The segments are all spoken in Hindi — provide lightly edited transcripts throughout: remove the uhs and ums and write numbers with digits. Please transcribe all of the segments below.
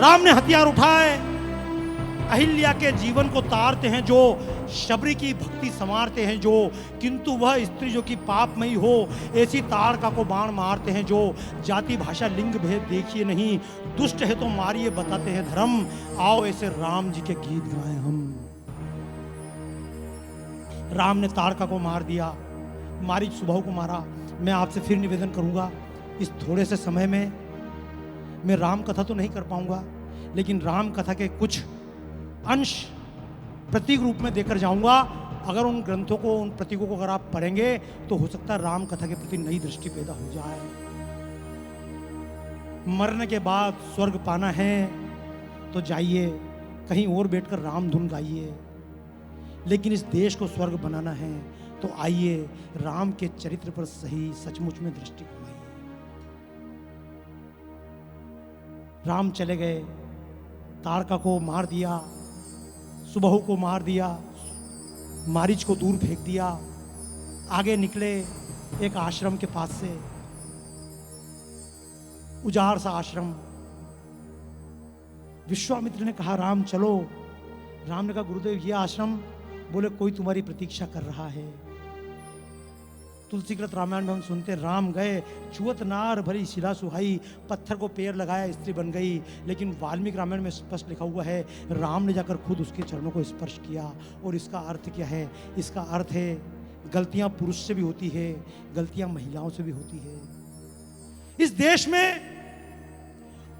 राम ने हथियार उठाए, अहिल्या के जीवन को तारते हैं जो, शबरी की भक्ति संवारते हैं जो, किंतु वह स्त्री जो कि पापमयी हो, ऐसी ताड़का को बाण मारते हैं जो। जाति भाषा लिंग भेद देखिए नहीं, दुष्ट है तो मारिए बताते हैं धर्म, आओ ऐसे राम जी के गीत गाएं हम। राम ने ताड़का को मार दिया, मारीच सुबाहु को मारा। मैं आपसे फिर निवेदन करूंगा, इस थोड़े से समय में मैं राम कथा तो नहीं कर पाऊंगा, लेकिन राम कथा के कुछ अंश प्रतीक रूप में देकर जाऊंगा। अगर उन ग्रंथों को, उन प्रतीकों को अगर आप पढ़ेंगे तो हो सकता है राम कथा के प्रति नई दृष्टि पैदा हो जाए। मरने के बाद स्वर्ग पाना है तो जाइए कहीं और बैठकर राम धुन गाइए, लेकिन इस देश को स्वर्ग बनाना है तो आइए राम के चरित्र पर सही सचमुच में दृष्टि घुमाइए। राम चले गए, ताड़का को मार दिया, सुबाहु को मार दिया, मारीच को दूर फेंक दिया। आगे निकले एक आश्रम के पास से, उजाड़ सा आश्रम। विश्वामित्र ने कहा राम चलो। राम ने कहा गुरुदेव ये आश्रम? बोले कोई तुम्हारी प्रतीक्षा कर रहा है। तुलसीकृत रामायण में हम सुनते राम गए, छुअत नार भरी शिला सुहाई, पत्थर को पैर लगाया स्त्री बन गई। लेकिन वाल्मीकि रामायण में स्पष्ट लिखा हुआ है राम ने जाकर खुद उसके चरणों को स्पर्श किया। और इसका अर्थ क्या है? इसका अर्थ है गलतियां पुरुष से भी होती है, गलतियां महिलाओं से भी होती है। इस देश में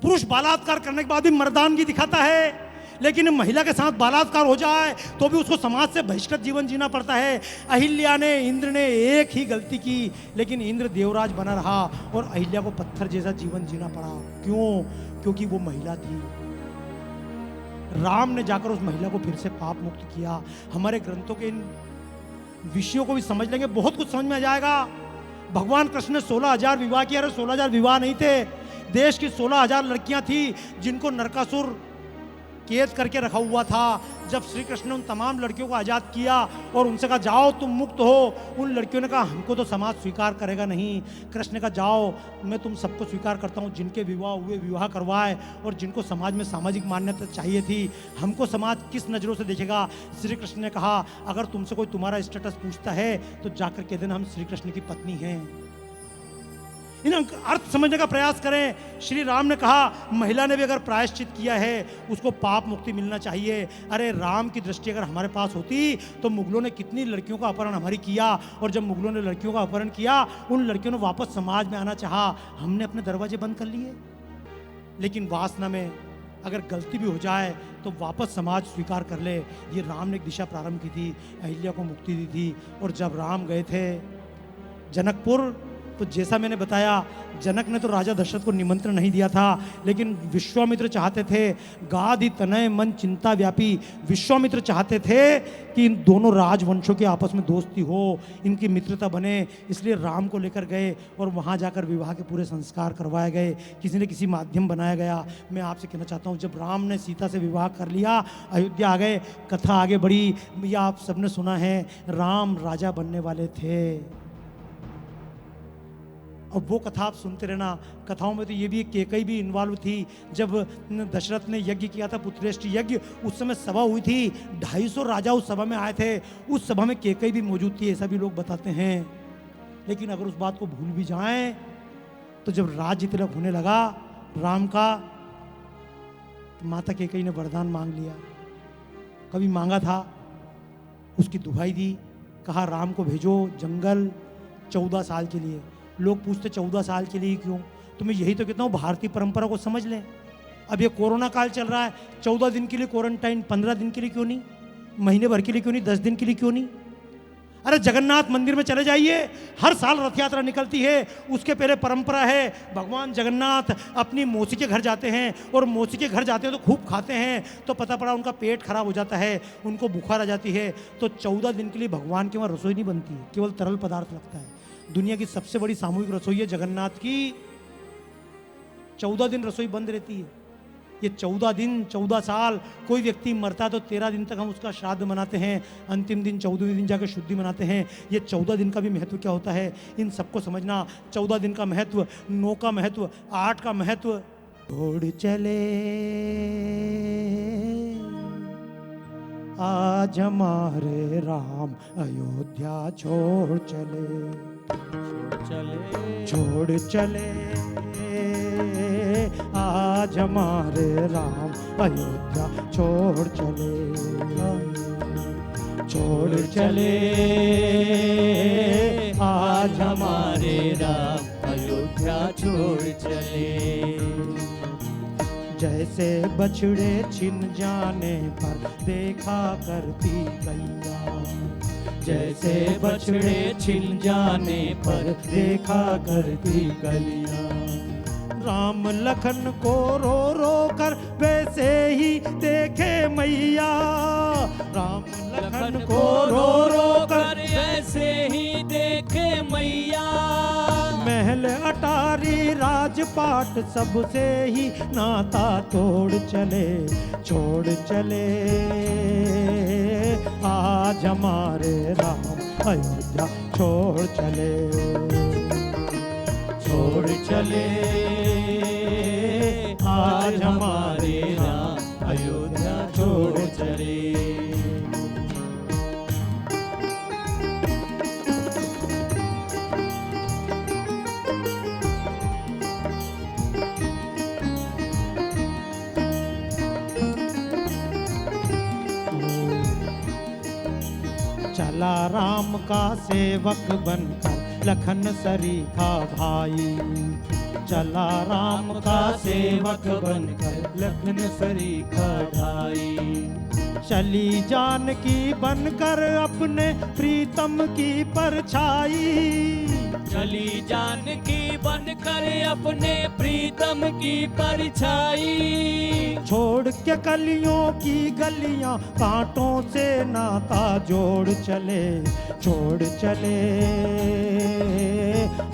पुरुष बलात्कार करने के बाद भी मर्दानगी दिखाता है, लेकिन महिला के साथ बलात्कार हो जाए तो भी उसको समाज से बहिष्कृत जीवन जीना पड़ता है। अहिल्या ने, इंद्र ने एक ही गलती की, लेकिन इंद्र देवराज बना रहा और अहिल्या को पत्थर जैसा जीवन जीना पड़ा। क्यों? क्योंकि वो महिला थी। राम ने जाकर उस महिला को फिर से पाप मुक्त किया। हमारे ग्रंथों के इन विषयों को भी समझ लेंगे, बहुत कुछ समझ में आ जाएगा। भगवान कृष्ण ने 16,000 विवाह किया। अरे 16,000 विवाह नहीं थे, देश की 16,000 लड़कियां थी जिनको नरकासुर कैद करके रखा हुआ था। जब श्री कृष्ण ने उन तमाम लड़कियों को आज़ाद किया और उनसे कहा जाओ तुम मुक्त हो, उन लड़कियों ने कहा हमको तो समाज स्वीकार करेगा नहीं। कृष्ण ने कहा जाओ मैं तुम सबको स्वीकार करता हूँ, जिनके विवाह हुए विवाह करवाए, और जिनको समाज में सामाजिक मान्यता चाहिए थी, हमको समाज किस नज़रों से देखेगा। श्री कृष्ण ने कहा अगर तुमसे कोई तुम्हारा स्टेटस पूछता है तो जाकर कह देना हम श्री कृष्ण की पत्नी हैं। इन अर्थ समझने का प्रयास करें। श्री राम ने कहा महिला ने भी अगर प्रायश्चित किया है उसको पाप मुक्ति मिलना चाहिए। अरे राम की दृष्टि अगर हमारे पास होती तो मुगलों ने कितनी लड़कियों का अपहरण हमारी किया, और जब मुगलों ने लड़कियों का अपहरण किया उन लड़कियों ने वापस समाज में आना चाहा, हमने अपने दरवाजे बंद कर लिए। लेकिन वासना में अगर गलती भी हो जाए तो वापस समाज स्वीकार कर ले। ये राम ने एक दिशा प्रारंभ की थी, अहिल्या को मुक्ति दी थी। और जब राम गए थे जनकपुर तो जैसा मैंने बताया जनक ने तो राजा दशरथ को निमंत्रण नहीं दिया था, लेकिन विश्वामित्र चाहते थे, गाधि तनय मन चिंता व्यापी, विश्वामित्र चाहते थे कि इन दोनों राजवंशों के आपस में दोस्ती हो, इनकी मित्रता बने। इसलिए राम को लेकर गए और वहाँ जाकर विवाह के पूरे संस्कार करवाए गए, किसी न किसी माध्यम बनाया गया। मैं आपसे कहना चाहता हूँ जब राम ने सीता से विवाह कर लिया, अयोध्या आ गए, कथा आगे बढ़ी। यह आप सबने सुना है राम राजा बनने वाले थे। और वो कथा आप सुनते रहना। कथाओं में तो ये भी कैकेयी भी इन्वॉल्व थी। जब दशरथ ने यज्ञ किया था, पुत्रेष्टि यज्ञ, उस समय सभा हुई थी, 250 राजा उस सभा में आए थे। उस सभा में कैकेयी भी मौजूद थी, ऐसा भी लोग बताते हैं। लेकिन अगर उस बात को भूल भी जाएं तो जब राज्य तिलक होने लगा राम का, तो माता कैकेयी ने वरदान मांग लिया। कभी मांगा था, उसकी दुहाई दी, कहा राम को भेजो जंगल 14 साल के लिए। लोग पूछते 14 साल के लिए क्यों? तो मैं यही तो कहता हूँ भारतीय परंपरा को समझ लें। अब ये कोरोना काल चल रहा है, 14 दिन के लिए क्वारंटाइन, 15 दिन के लिए क्यों नहीं, महीने भर के लिए क्यों नहीं, 10 दिन के लिए क्यों नहीं? अरे जगन्नाथ मंदिर में चले जाइए, हर साल रथ यात्रा निकलती है। उसके पहले परंपरा है भगवान जगन्नाथ अपनी मौसी के घर जाते हैं, और मौसी के घर जाते हैं तो खूब खाते हैं, तो पता पड़ा उनका पेट खराब हो जाता है, उनको बुखार आ जाती है। तो 14 दिन के लिए भगवान के वहाँ रसोई नहीं बनती है, केवल तरल पदार्थ लगता है। दुनिया की सबसे बड़ी सामूहिक रसोई है जगन्नाथ की, 14 दिन रसोई बंद रहती है। ये 14 दिन 14 साल, कोई व्यक्ति मरता है तो 13 दिन तक हम उसका श्राद्ध मनाते हैं, अंतिम दिन 14वें दिन जाकर शुद्धि मनाते हैं। ये 14 दिन का भी महत्व क्या होता है इन सबको समझना। 14 दिन का महत्व, 9 का महत्व, 8 का महत्व, छोड़ चले आज हमारे राम अयोध्या छोड़ चले, छोड़ चले आज हमारे राम अयोध्या छोड़ चले, छोड़ चले आज हमारे राम अयोध्या छोड़ चले। जैसे बछड़े छिन जाने पर देखा करती गैया, जैसे बछड़े छिन जाने पर देखा करती गलियां, राम लखन को रो रो कर वैसे ही देखे मैया, राम लखन को रो रो कर वैसे ही देखे मैया, महल अटारी राजपाट सबसे ही नाता तोड़ चले, छोड़ चले आज हमारे राम अयोध्या छोड़ चले, छोड़ चले आज हमारे राम अयोध्या छोड़ चले। चला राम का सेवक बनकर लखन सरीखा भाई, चला राम का सेवक बनकर लखन सरीखा ढाई, चली जानकी बनकर अपने प्रीतम की परछाई, चली जानकी बनकर अपने प्रीतम की परछाई, छोड़ के कलियों की गलियां कांटों से नाता जोड़ चले, छोड़ चले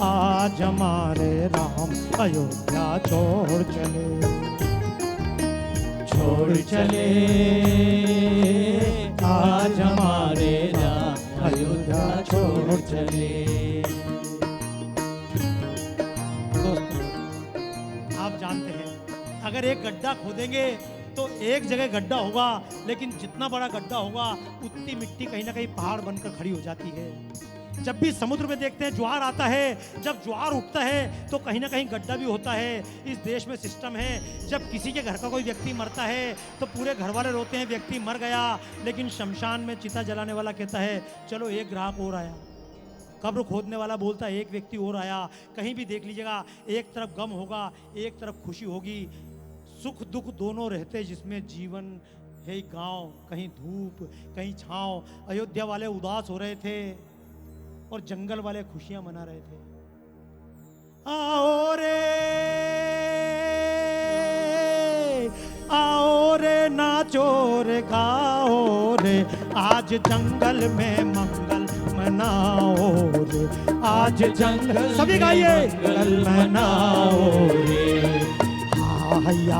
आज हमारे राम अयोध्या छोड़ चले, छोड़ चले आज हमारे राम अयोध्या छोड़ चले। दोस्तों आप जानते हैं अगर एक गड्ढा खोदेंगे तो एक जगह गड्ढा होगा, लेकिन जितना बड़ा गड्ढा होगा उतनी मिट्टी कहीं ना कहीं पहाड़ बनकर खड़ी हो जाती है। जब भी समुद्र में देखते हैं ज्वार आता है, जब ज्वार उठता है तो कहीं ना कहीं गड्ढा भी होता है। इस देश में सिस्टम है, जब किसी के घर का कोई व्यक्ति मरता है तो पूरे घर वाले रोते हैं व्यक्ति मर गया, लेकिन शमशान में चिता जलाने वाला कहता है चलो एक ग्राहक और आया, कब्र खोदने वाला बोलता है एक व्यक्ति और आया। कहीं भी देख लीजिएगा एक तरफ गम होगा, एक तरफ खुशी होगी, सुख दुख दोनों रहते जिसमें जीवन है। गांव कहीं धूप कहीं छांव। अयोध्या वाले उदास हो रहे थे और जंगल वाले खुशियां मना रहे थे। आओ रे नाचो रे गाओ रे, आज जंगल में मंगल मनाओ रे, आज जंगल सभी गाइए मंगल मनाओ रे। हा हैया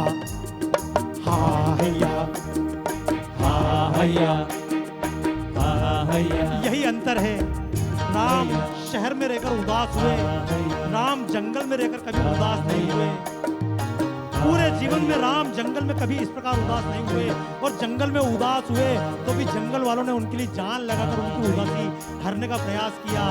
हा हैया हा हैया हा हैया। यही अंतर है। राम शहर में रहकर उदास हुए, राम जंगल में रहकर कभी उदास नहीं हुए। पूरे जीवन में राम जंगल में कभी इस प्रकार उदास नहीं हुए, और जंगल में उदास हुए तो भी जंगल वालों ने उनके लिए जान लगाकर उनकी उदासी हरने का प्रयास किया।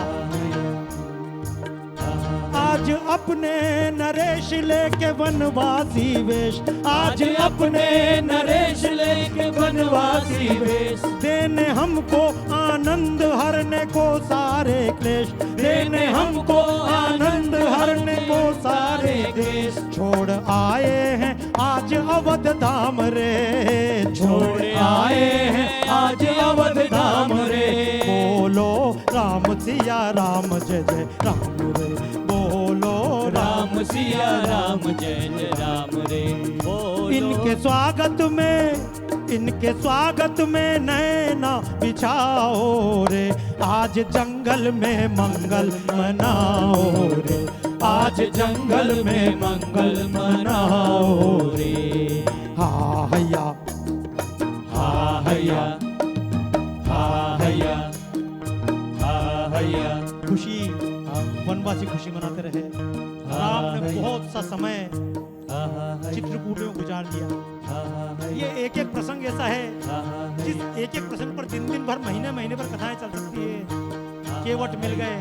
आज अपने नरेश लेके वनवासी वेश, आज अपने नरेश लेके वनवासी वेश, देने हमको आनंद हरने को सारे क्लेश, देने हमको आनंद हरने को सारे देश। छोड़ आए हैं आज अवध धाम रे, छोड़ आए हैं आज अवध धाम रे। बोलो राम सिया राम जय जय राम रे, बोलो राम सिया राम जय जय राम रे। इनके स्वागत में, इनके स्वागत में नैना बिछाओ रे, आज जंगल में मंगल मनाओ रे, आज जंगल में मंगल मनाओ रे। हा हैया हा हैया हा हैया हा हैया। खुशी वनवासी खुशी मनाते रहे। राम ने बहुत सा समय चित्रकूट में गुजार दिया। ये एक एक प्रसंग ऐसा है जिस एक एक प्रसंग पर दिन दिन भर महीने महीने भर कथाएं चल सकती है। केवट मिल गए,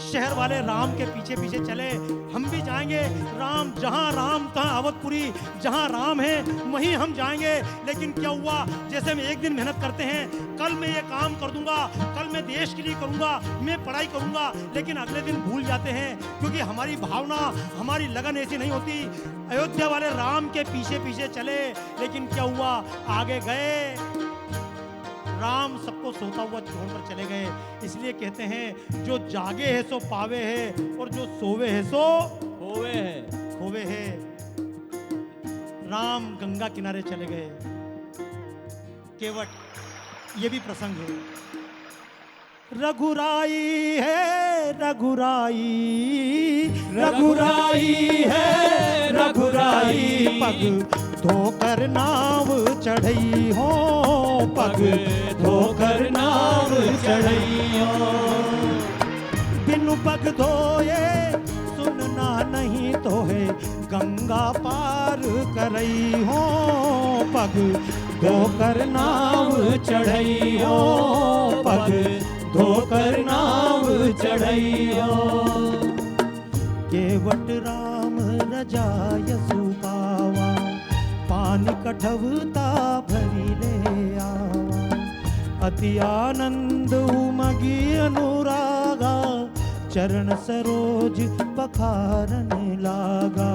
शहर वाले राम के पीछे पीछे चले, हम भी जाएंगे, राम जहां राम तहां अवधपुरी, जहां राम है वहीं हम जाएंगे। लेकिन क्या हुआ, जैसे हम एक दिन मेहनत करते हैं, कल मैं ये काम कर दूंगा, कल मैं देश के लिए करूंगा, मैं पढ़ाई करूंगा, लेकिन अगले दिन भूल जाते हैं क्योंकि हमारी भावना, हमारी लगन ऐसी नहीं होती। अयोध्या वाले राम के पीछे पीछे चले, लेकिन क्या हुआ, आगे गए, राम सबको सोता हुआ छोड़कर चले गए। इसलिए कहते हैं जो जागे है सो पावे है, और जो सोवे है सो खोवे है। खोवे है। राम गंगा किनारे चले गए, केवट ये भी प्रसंग है। रघुराई है रघुराई, रघुराई है रघुराई, पग धोकर नाव चढ़ई हो, पग धोकर नाव चढ़ई हो। बिनु पग धोए सुनना नहीं तो है, गंगा पार करई हो, पग धोकर नाव चढ़ई हो, पग धोकर नाव चढ़ई हो। केवट राम रजाय सुपावा, पानी कठवता भरी ले आवा। अति आनंद उमगी अनुरागा, चरण सरोज पखारन लागा।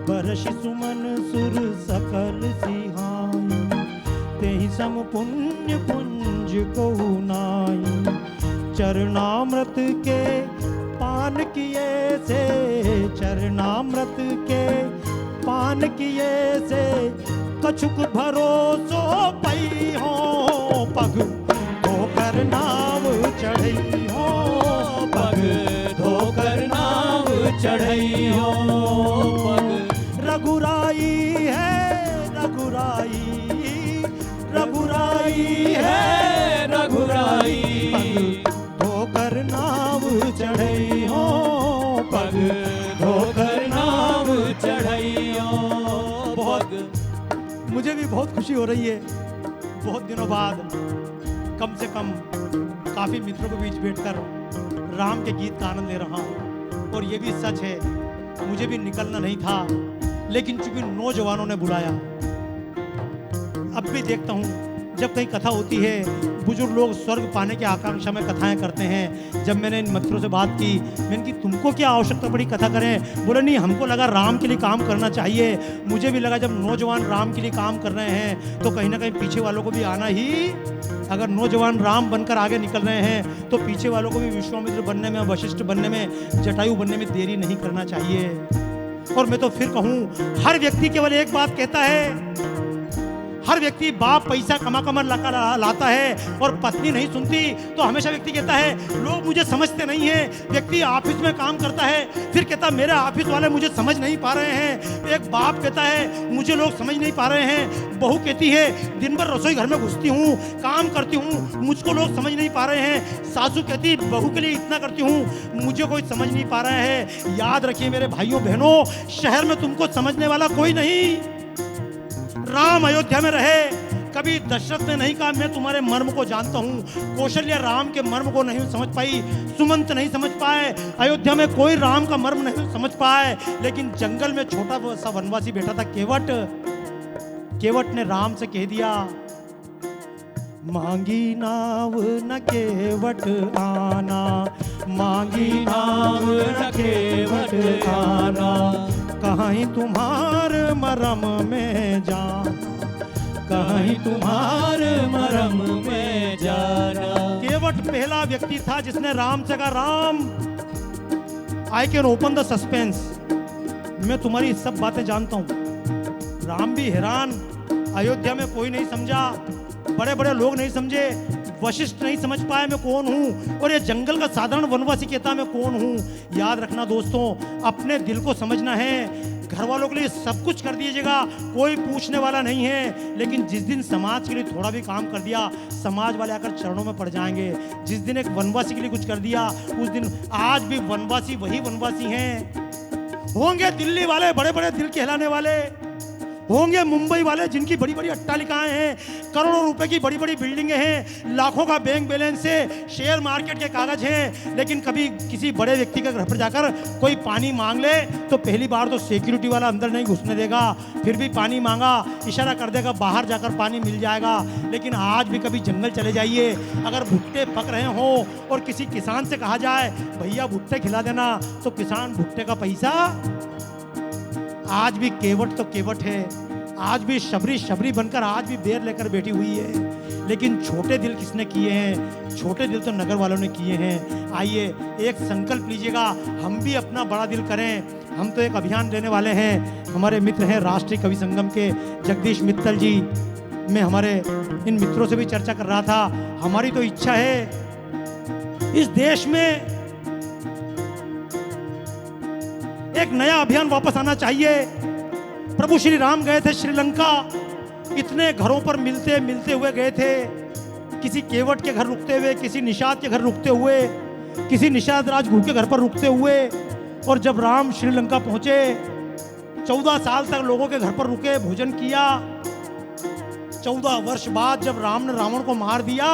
बरषि सुमन सुर सकल सिहाई, तेहि सम पुण्य पुंज को नाई। चरणामृत के पान किए से, चरणामृत के पान किए से, कछुक भरोसो पई हो, पग धोकर नाव चढ़ई हो, पग धोकर नाव चढ़ई हो, पग। रघुराई है रघुराई, रघुराई है रघुराई, पग धोकर नाव चढ़ई हो, पग धोकर नाव चढ़ई हो। मुझे भी बहुत खुशी हो रही है, बहुत दिनों बाद कम से कम काफी मित्रों के बीच बैठकर राम के गीत का आनंद ले रहा हूँ। और ये भी सच है, मुझे भी निकलना नहीं था, लेकिन चूंकि नौजवानों ने बुलाया, अब भी देखता हूँ जब कहीं कथा होती है, बुजुर्ग लोग स्वर्ग पाने की आकांक्षा में कथाएं करते हैं। जब मैंने इन मित्रों से बात की, मैंने कि तुमको क्या आवश्यकता पड़ी कथा करें? बोले नहीं, हमको लगा राम के लिए काम करना चाहिए। मुझे भी लगा जब नौजवान राम के लिए काम कर रहे हैं तो कहीं ना कहीं पीछे वालों को भी आना ही, अगर नौजवान राम बनकर आगे निकल रहे हैं तो पीछे वालों को भी विश्वामित्र बनने में, वशिष्ठ बनने में, जटायु बनने में देरी नहीं करना चाहिए। और मैं तो फिर कहूँ, हर व्यक्ति केवल एक बात कहता है, हर व्यक्ति बाप पैसा कमा कमा लाता है और पत्नी नहीं सुनती, तो हमेशा व्यक्ति कहता है लोग मुझे समझते नहीं हैं। व्यक्ति ऑफिस में काम करता है, फिर कहता मेरे ऑफिस वाले मुझे समझ नहीं पा रहे हैं। एक बाप कहता है मुझे लोग समझ नहीं पा रहे हैं। बहू कहती है दिन भर रसोई घर में घुसती हूँ, काम करती हूँ, मुझको लोग समझ नहीं पा रहे हैं। सासू कहती बहू के लिए इतना करती हूँ, मुझे कोई समझ नहीं पा रहा है। याद रखिए मेरे भाइयों बहनों, शहर में तुमको समझने वाला कोई नहीं। राम अयोध्या में रहे, कभी दशरथ ने नहीं कहा मैं तुम्हारे मर्म को जानता हूँ। कौशल्या राम के मर्म को नहीं समझ पाई, सुमंत नहीं समझ पाए, अयोध्या में कोई राम का मर्म नहीं समझ पाए। लेकिन जंगल में छोटा सा वनवासी बैठा था केवट, केवट ने राम से कह दिया मांगी नाव न केवट आना, मांगी नाव न केवट आना। कहीं तुम्हारे मरम में जाना, कहीं तुम्हारे मरम में जाना। केवट पहला व्यक्ति था जिसने राम से कहा Ram, I can open the suspense, मैं तुम्हारी सब बातें जानता हूँ। राम भी हैरान, अयोध्या में कोई नहीं समझा, बड़े बड़े लोग नहीं समझे, वशिष्ठ नहीं समझ पाए मैं कौन हूँ, और ये जंगल का साधारण वनवासी कहता मैं कौन हूँ। याद रखना दोस्तों, अपने दिल को समझना है। घर वालों के लिए सब कुछ कर दीजिएगा, कोई पूछने वाला नहीं है। लेकिन जिस दिन समाज के लिए थोड़ा भी काम कर दिया, समाज वाले आकर चरणों में पड़ जाएंगे। जिस दिन एक वनवासी के लिए कुछ कर दिया, उस दिन आज भी वनवासी वही वनवासी हैं। होंगे दिल्ली वाले बड़े बड़े दिल कहलाने वाले, होंगे मुंबई वाले जिनकी बड़ी बड़ी अट्टालिकाएं हैं, करोड़ों रुपए की बड़ी बड़ी बिल्डिंगें हैं, लाखों का बैंक बैलेंस है, शेयर मार्केट के कागज हैं। लेकिन कभी किसी बड़े व्यक्ति के घर पर जाकर कोई पानी मांग ले तो पहली बार तो सिक्योरिटी वाला अंदर नहीं घुसने देगा, फिर भी पानी मांगा इशारा कर देगा बाहर जाकर पानी मिल जाएगा। लेकिन आज भी कभी जंगल चले जाइए, अगर भुट्टे पक रहे हो और किसी किसान से कहा जाए भैया भुट्टे खिला देना, तो किसान भुट्टे का पैसा, आज भी केवट तो केवट है, आज भी शबरी शबरी बनकर आज भी बेर लेकर बैठी हुई है। लेकिन छोटे दिल किसने किए हैं? छोटे दिल तो नगर वालों ने किए हैं। आइए एक संकल्प लीजिएगा, हम भी अपना बड़ा दिल करें। हम तो एक अभियान लेने वाले हैं। हमारे मित्र हैं राष्ट्रीय कवि संगम के जगदीश मित्तल जी, मैं हमारे इन मित्रों से भी चर्चा कर रहा था। हमारी तो इच्छा है इस देश में एक नया अभियान वापस आना चाहिए। प्रभु श्री राम गए थे श्रीलंका, इतने घरों पर मिलते मिलते हुए गए थे, किसी केवट के घर रुकते हुए, किसी निषाद के घर रुकते हुए, किसी निषाद राजगुरु के घर पर रुकते हुए। और जब राम श्रीलंका पहुंचे, 14 साल तक लोगों के घर पर रुके, भोजन किया। 14 वर्ष बाद जब राम ने रावण को मार दिया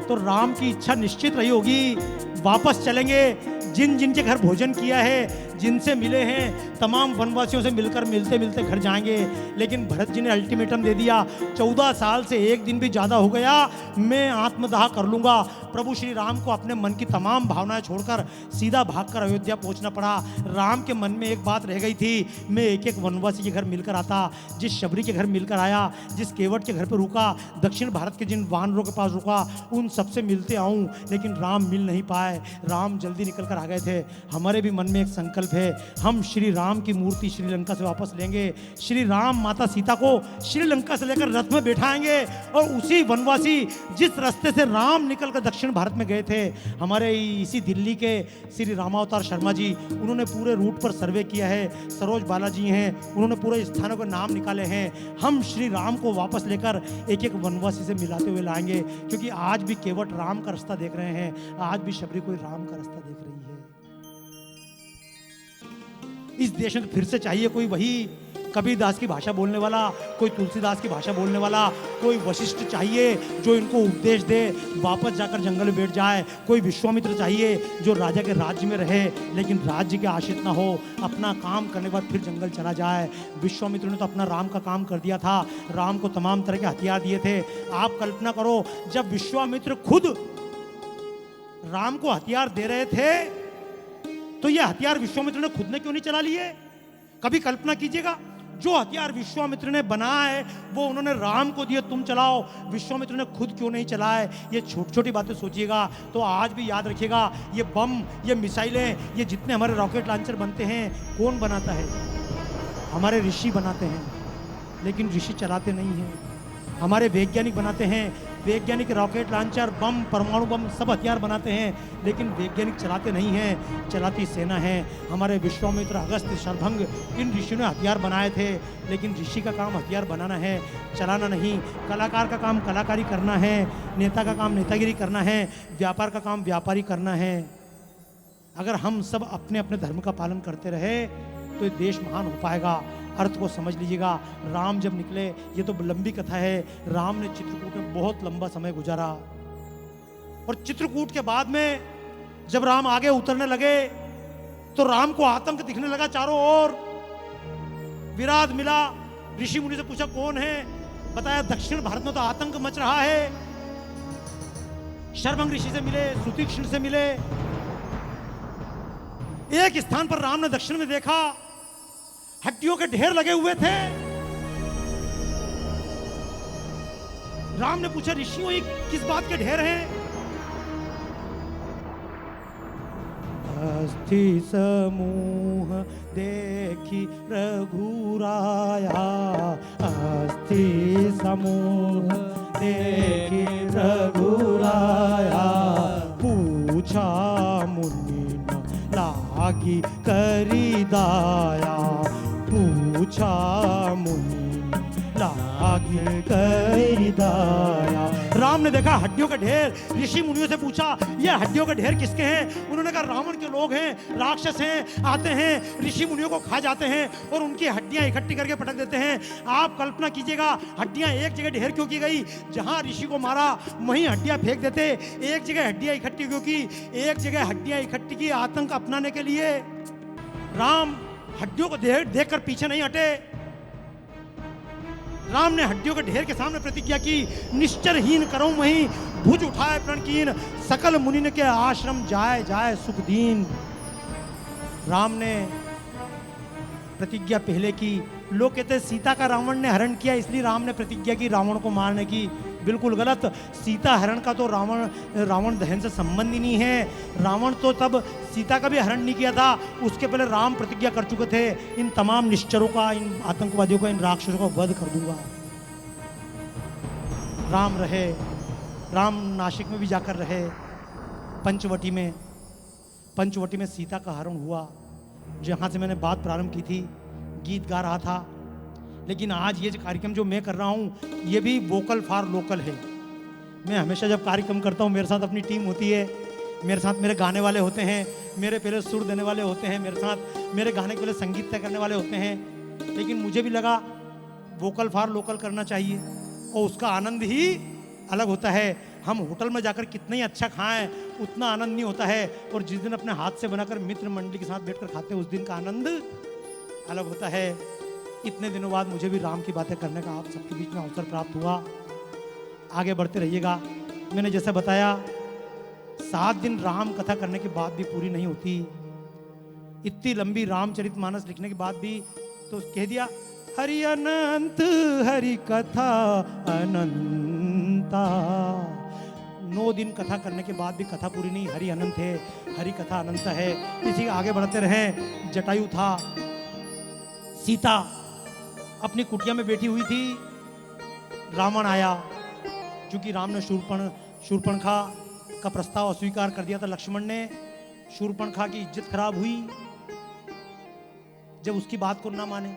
तो राम की इच्छा निश्चित रही होगी, वापस चलेंगे। जिन जिन के घर भोजन किया है, जिनसे मिले हैं, तमाम वनवासियों से मिलकर मिलते मिलते घर जाएंगे। लेकिन भरत जी ने अल्टीमेटम दे दिया, 14 साल से एक दिन भी ज़्यादा हो गया, मैं आत्मदाह कर लूँगा। प्रभु श्री राम को अपने मन की तमाम भावनाएं छोड़कर सीधा भागकर अयोध्या पहुंचना पड़ा। राम के मन में एक बात रह गई थी, मैं एक एक वनवासी के घर मिलकर आता, जिस शबरी के घर मिलकर आया, जिस केवट के घर पर रुका, दक्षिण भारत के जिन वानरों के पास रुका, उन सबसे मिलते आऊँ। लेकिन राम मिल नहीं पाए, राम जल्दी निकल कर आ गए थे। हमारे भी मन में एक संकल्प है, हम श्री राम की मूर्ति श्रीलंका से वापस लेंगे। श्री राम माता सीता को श्रीलंका से लेकर रथ में बैठाएंगे और उसी वनवासी जिस रास्ते से राम निकलकर दक्षिण भारत में गए थे, हमारे इसी दिल्ली के श्री रामावतार शर्मा जी, उन्होंने पूरे रूट पर सर्वे किया है। सरोज बालाजी हैं, उन्होंने पूरे स्थानों के नाम निकाले हैं। हम श्री राम को वापस लेकर एक एक वनवासी से मिलाते हुए लाएंगे, क्योंकि आज भी केवट राम का रास्ता देख रहे हैं, आज भी शबरी कोई राम का रास्ता देख रही है। इस देश में फिर से चाहिए कोई वही कबीरदास की भाषा बोलने वाला, कोई तुलसीदास की भाषा बोलने वाला, कोई वशिष्ठ चाहिए जो इनको उपदेश दे, वापस जाकर जंगल में बैठ जाए। कोई विश्वामित्र चाहिए जो राजा के राज्य में रहे लेकिन राज्य के आश्रित ना हो, अपना काम करने के बाद फिर जंगल चला जाए। विश्वामित्र ने तो अपना राम का काम कर दिया था, राम को तमाम तरह के हथियार दिए थे। आप कल्पना करो, जब विश्वामित्र खुद राम को हथियार दे रहे थे तो ये हथियार विश्वामित्र ने खुद ने क्यों नहीं चला लिए? कभी कल्पना कीजिएगा, जो हथियार विश्वामित्र ने बनाया है वो उन्होंने राम को दिए, तुम चलाओ, विश्वामित्र ने खुद क्यों नहीं चलाए? ये छोटी छोटी बातें सोचिएगा तो आज भी याद रखिएगा, ये बम, ये मिसाइलें, ये जितने हमारे रॉकेट लॉन्चर बनते हैं, कौन बनाता है? हमारे ऋषि बनाते हैं, लेकिन ऋषि चलाते नहीं हैं। हमारे वैज्ञानिक बनाते हैं, वैज्ञानिक रॉकेट लॉन्चर, बम, परमाणु बम, सब हथियार बनाते हैं, लेकिन वैज्ञानिक चलाते नहीं हैं, चलाती सेना है। हमारे विश्वामित्र, अगस्त्य, शरभंग, इन ऋषियों ने हथियार बनाए थे, लेकिन ऋषि का काम हथियार बनाना है, चलाना नहीं। कलाकार का काम कलाकारी करना है, नेता का काम नेतागिरी करना है, व्यापार का काम व्यापारी करना है। अगर हम सब अपने अपने धर्म का पालन करते रहे तो ये देश महान हो पाएगा। अर्थ को समझ लीजिएगा, राम जब निकले, ये तो लंबी कथा है, राम ने चित्रकूट में बहुत लंबा समय गुजारा और चित्रकूट के बाद में जब राम आगे उतरने लगे तो राम को आतंक दिखने लगा चारों ओर। विराट मिला, ऋषि मुनि से पूछा कौन है, बताया दक्षिण भारत में तो आतंक मच रहा है। शर्मंग ऋषि से मिले, सुतीक्ष्ण से मिले। एक स्थान पर राम ने दक्षिण में देखा, हड्डियों के ढेर लगे हुए थे। राम ने पूछा ऋषियों ये किस बात के ढेर हैं? अस्थि समूह देखी रघुराया, अस्थि समूह देखी रघुराया, पूछा मुनि न लागी करी दाया, पूछा मुनि लागे कर दाया। राम ने देखा हड्डियों का ढेर, ऋषि मुनियों से पूछा ये हड्डियों का ढेर किसके हैं? उन्होंने कहा रावण के लोग हैं, राक्षस हैं, आते हैं ऋषि मुनियों को खा जाते हैं और उनकी हड्डियां इकट्ठी करके पटक देते हैं। आप कल्पना कीजिएगा हड्डियां एक जगह ढेर क्यों की गई? जहां ऋषि को मारा वहीं हड्डियां फेंक देते, एक जगह हड्डियां इकट्ठी क्यों की? एक जगह हड्डियां इकट्ठी की आतंक अपनाने के लिए। राम हड्डियों को देख कर पीछे नहीं हटे। राम ने हड्डियों के ढेर के सामने प्रतिज्ञा की, निश्चरहीन करूं वहीं भुज उठाए प्रणकीन, सकल मुनि के आश्रम जाए जाए सुख दीन। राम ने प्रतिज्ञा पहले की। लोग कहते हैं सीता का रावण ने हरण किया इसलिए राम ने प्रतिज्ञा की रावण को मारने की। बिल्कुल गलत। सीता हरण का तो रावण दहन से संबंध ही नहीं है। रावण तो तब सीता का भी हरण नहीं किया था, उसके पहले राम प्रतिज्ञा कर चुके थे, इन तमाम निश्चरों का, इन आतंकवादियों का, इन राक्षसों का वध कर दूंगा। राम रहे, राम नासिक में भी जाकर रहे, पंचवटी में सीता का हरण हुआ। जहाँ से मैंने बात प्रारंभ की थी, गीत गा रहा था। लेकिन आज ये जो कार्यक्रम जो मैं कर रहा हूँ ये भी वोकल फॉर लोकल है। मैं हमेशा जब कार्यक्रम करता हूँ मेरे साथ अपनी टीम होती है, मेरे साथ मेरे गाने वाले होते हैं, मेरे पहले सुर देने वाले होते हैं, मेरे साथ मेरे गाने के पहले संगीत तय करने वाले होते हैं। लेकिन मुझे भी लगा वोकल फॉर लोकल करना चाहिए और उसका आनंद ही अलग होता है। हम होटल में जाकर कितना ही अच्छा खाएं उतना आनंद नहीं होता है, और जिस दिन अपने हाथ से बनाकर मित्र मंडली के साथ बैठकर खाते हैं उस दिन का आनंद अलग होता है। इतने दिनों बाद मुझे भी राम की बातें करने का आप सबके बीच में अवसर प्राप्त हुआ। आगे बढ़ते रहिएगा। मैंने जैसा बताया 7 दिन राम कथा करने के बाद भी पूरी नहीं होती। इतनी लंबी रामचरितमानस लिखने के बाद भी तो कह दिया हरि अनंत हरि कथा अनंता। 9 दिन कथा करने के बाद भी कथा पूरी नहीं। हरि अनंत है, हरि कथा अनंत है। इसी आगे बढ़ते रहे। जटायु था, सीता अपनी कुटिया में बैठी हुई थी, रावण आया। क्योंकि राम ने शूर्पणखा का प्रस्ताव अस्वीकार कर दिया था लक्ष्मण ने, शूर्पणखा की इज्जत खराब हुई जब उसकी बात को ना माने।